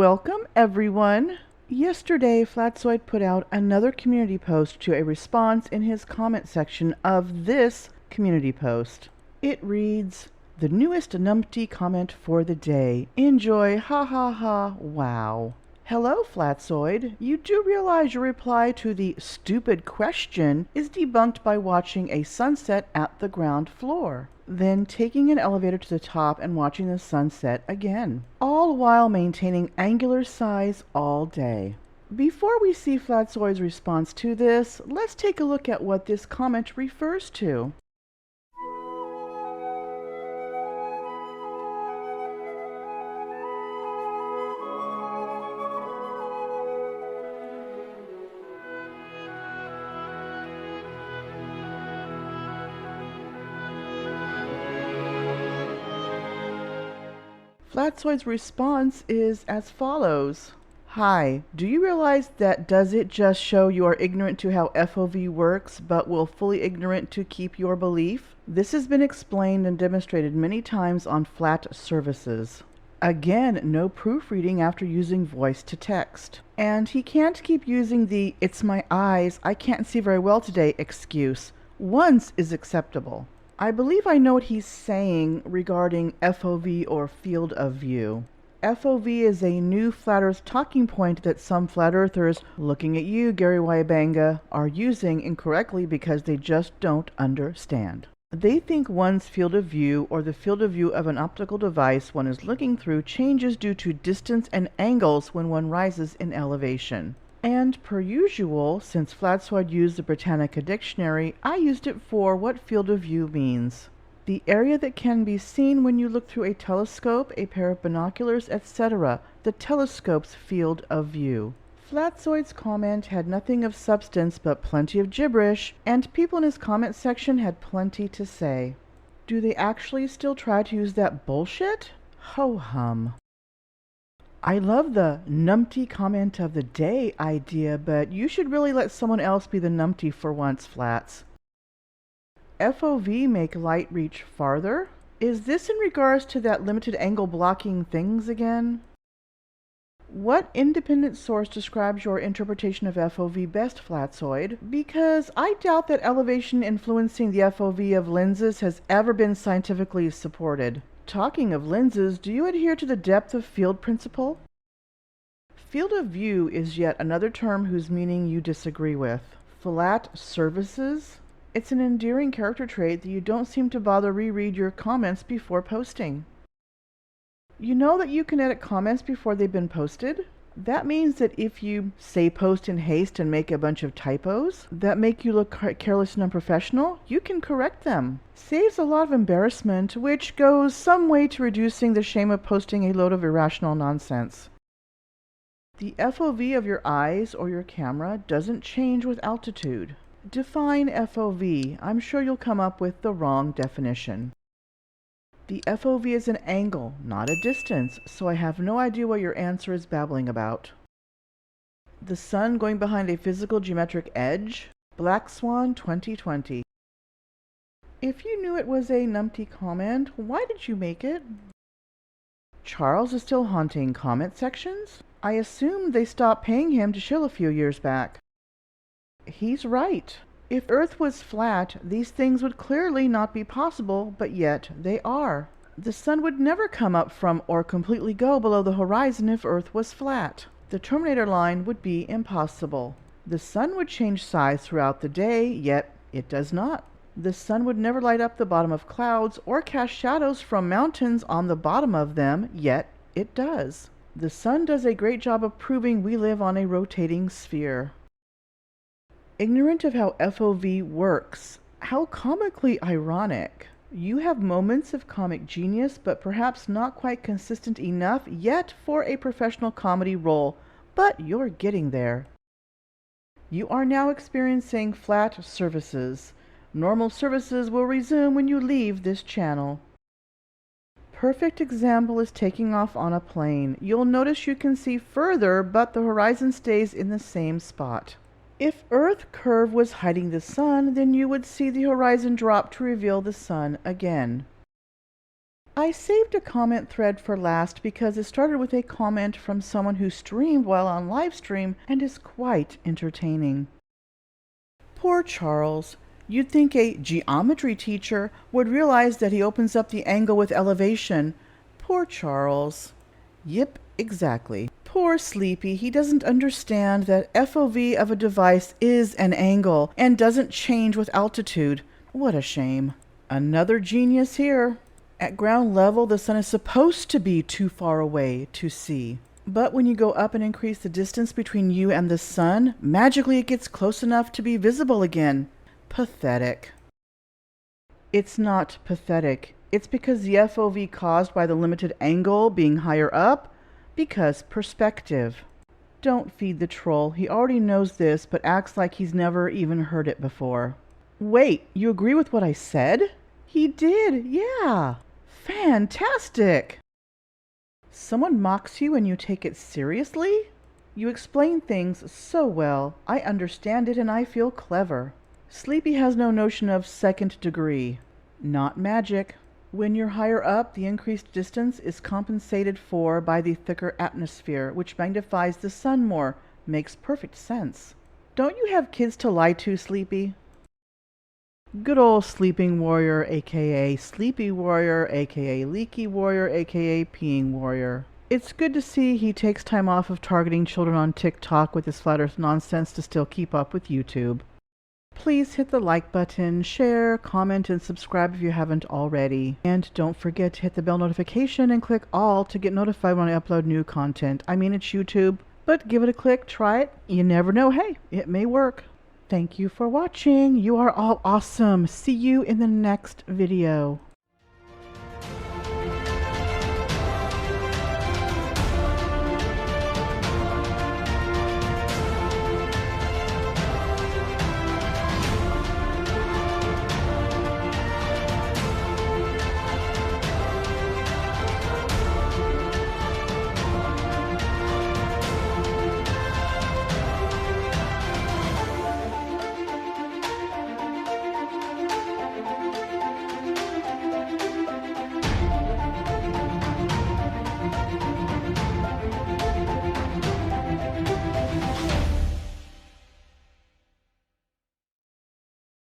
Welcome, everyone. Yesterday, Flatzoid put out another community post to a response in his comment section of this community post. It reads, "The newest numpty comment for the day. Enjoy, ha ha ha, wow." Hello, Flatzoid. You do realize your reply to the stupid question is debunked by watching a sunset at the ground floor, then taking an elevator to the top and watching the sunset again, all while maintaining angular size all day. Before we see Flatzoid's response to this, let's take a look at what this comment refers to. Flatzoid's response is as follows. Hi, do you realize that does it just show you are ignorant to how FOV works, but willfully ignorant to keep your belief? This has been explained and demonstrated many times on flat services. Again, no proofreading after using voice to text. And he can't keep using the "it's my eyes, I can't see very well today" excuse. Once is acceptable. I believe I know what he's saying regarding FOV or field of view. FOV is a new flat earth talking point that some flat earthers, looking at you, Gary Wybanga, are using incorrectly because they just don't understand. They think one's field of view, or the field of view of an optical device one is looking through, changes due to distance and angles when one rises in elevation. And per usual, since Flatzoid used the Britannica dictionary, I used it for what field of view means. The area that can be seen when you look through a telescope, a pair of binoculars, etc. The telescope's field of view. Flatzoid's comment had nothing of substance but plenty of gibberish, and people in his comment section had plenty to say. Do they actually still try to use that bullshit? Ho-hum. I love the numpty comment of the day idea, but you should really let someone else be the numpty for once, Flats. FOV make light reach farther? Is this in regards to that limited angle blocking things again? What independent source describes your interpretation of FOV best, Flatzoid? Because I doubt that elevation influencing the FOV of lenses has ever been scientifically supported. Talking of lenses, do you adhere to the depth of field principle? Field of view is yet another term whose meaning you disagree with. Flat surfaces? It's an endearing character trait that you don't seem to bother reread your comments before posting. You know that you can edit comments before they've been posted? That means that if you, say, post in haste and make a bunch of typos that make you look careless and unprofessional, you can correct them. Saves a lot of embarrassment, which goes some way to reducing the shame of posting a load of irrational nonsense. The FOV of your eyes or your camera doesn't change with altitude. Define FOV. I'm sure you'll come up with the wrong definition. The FOV is an angle, not a distance, so I have no idea what your answer is babbling about. The sun going behind a physical geometric edge? Black Swan 2020. If you knew it was a numpty comment, why did you make it? Charles is still haunting comment sections? I assumed they stopped paying him to shill a few years back. He's right. If Earth was flat, these things would clearly not be possible, but yet they are. The sun would never come up from or completely go below the horizon if Earth was flat. The Terminator line would be impossible. The sun would change size throughout the day, yet it does not. The sun would never light up the bottom of clouds or cast shadows from mountains on the bottom of them, yet it does. The sun does a great job of proving we live on a rotating sphere. Ignorant of how FOV works. How comically ironic. You have moments of comic genius, but perhaps not quite consistent enough yet for a professional comedy role, but you're getting there. You are now experiencing flat surfaces. Normal surfaces will resume when you leave this channel. Perfect example is taking off on a plane. You'll notice you can see further, but the horizon stays in the same spot. If Earth curve was hiding the sun, then you would see the horizon drop to reveal the sun again. I saved a comment thread for last because it started with a comment from someone who streamed while on live stream and is quite entertaining. Poor Charles. You'd think a geometry teacher would realize that he opens up the angle with elevation. Poor Charles. Yep, exactly. Poor Sleepy, he doesn't understand that FOV of a device is an angle and doesn't change with altitude. What a shame. Another genius here. At ground level, the sun is supposed to be too far away to see. But when you go up and increase the distance between you and the sun, magically it gets close enough to be visible again. Pathetic. It's not pathetic. It's because the FOV caused by the limited angle being higher up, because perspective. Don't feed the troll. He already knows this, but acts like he's never even heard it before. Wait, you agree with what I said? He did, yeah. Fantastic. Someone mocks you and you take it seriously? You explain things so well. I understand it and I feel clever. Sleepy has no notion of second degree. Not magic. When you're higher up, the increased distance is compensated for by the thicker atmosphere, which magnifies the sun more. Makes perfect sense. Don't you have kids to lie to, Sleepy? Good old Sleeping Warrior, aka Sleepy Warrior, aka Leaky Warrior, aka Peeing Warrior. It's good to see he takes time off of targeting children on TikTok with his flat earth nonsense to still keep up with YouTube. Please hit the like button, share, comment, and subscribe if you haven't already. And don't forget to hit the bell notification and click all to get notified when I upload new content. I mean, it's YouTube, but give it a click, try it. You never know, hey, it may work. Thank you for watching. You are all awesome. See you in the next video.